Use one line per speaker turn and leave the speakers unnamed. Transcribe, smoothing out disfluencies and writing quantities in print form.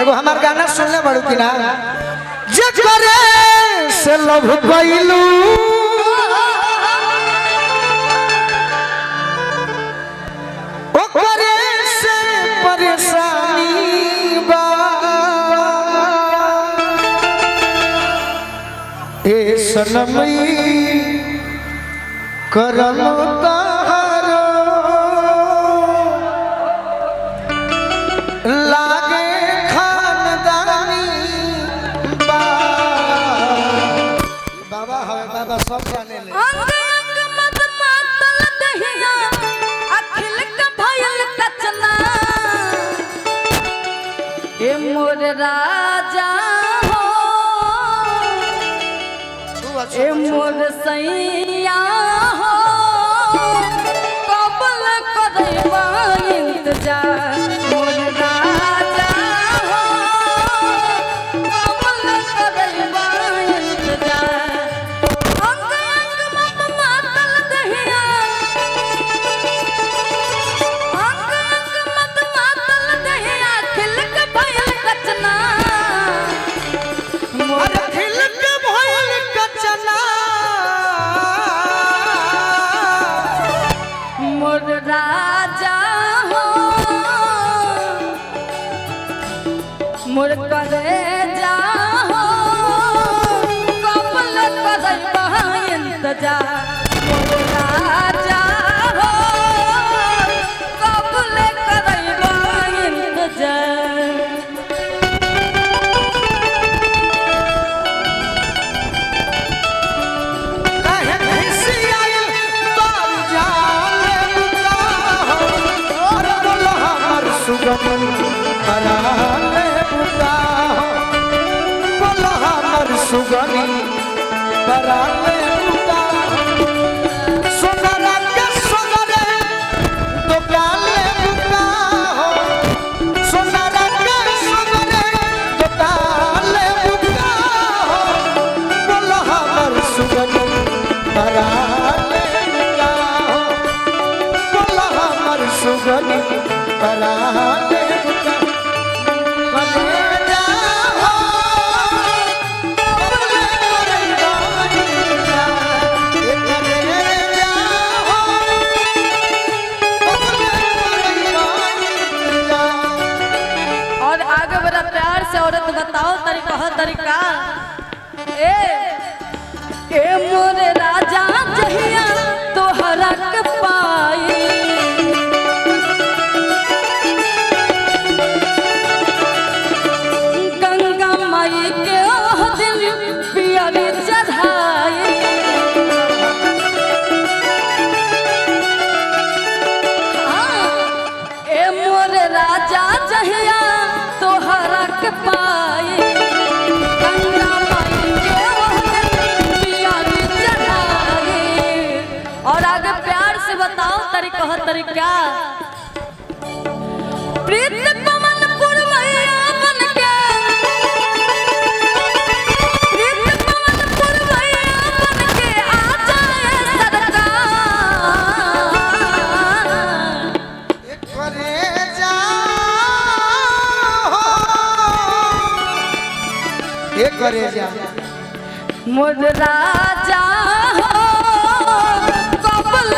एगो हमार गाना सुनले बड़ू कि ना जे करे से लव गइलू ओ करे से परेशानी बा ए सनमई करम तारो लागे खानदानी बाबा हवे बाबा सब जाने ले
अंग अंग मत मातल दहिया अखिल का भयल कचना ए मोर राजा हो ए मोर सैया हो कबल करैबा इंतजार मोर राजा हो कबल करैबा इंतजार अंग अंग मत मातल दहिया अंग अंग मत मातल दहिया खिल के भयल कचना मोर
खिल के भयल कचना
मोर राजा हो मोर करे जा हो कबल करैबा इंतजार मोर राजा हो कबल करैबा इंतजार
काहे भैंसी आइल बाल जाले बुका और बोलो हमर सुगम कराले बुका बोलो हमर सुगनी कराले बुका सोनरा के सोनरे तो काले बुका हो सोनरा के सोनरे तो काले बुका हो बोलो हमर सुगनी कराले बुका हो बोलो हमर सुगनी कराले बुका कलेजा हो कबले करैबा इंतजार ए कलेजा हो कबले करैबा इंतजार
और आगे बड़ा प्यार से औरत बताओ तरीका हो तरीका ए मोरे राजा जहिया तोहरा के पाई गंगा माई के ओह दिन पियरी चढ़ाई ए मोरे राजा जहिया तोहरा के पाई गंगा माई के ओह दिन पियरी चढ़ाई और आगे प्यार से बताओ तरीका हो तरीका प्रीत पवन पुरवैया बन के प्रीत पवन पुरवैया बन के आ जाए सरकार
कलेजा हो ए कलेजा
मोर राजा हो कबल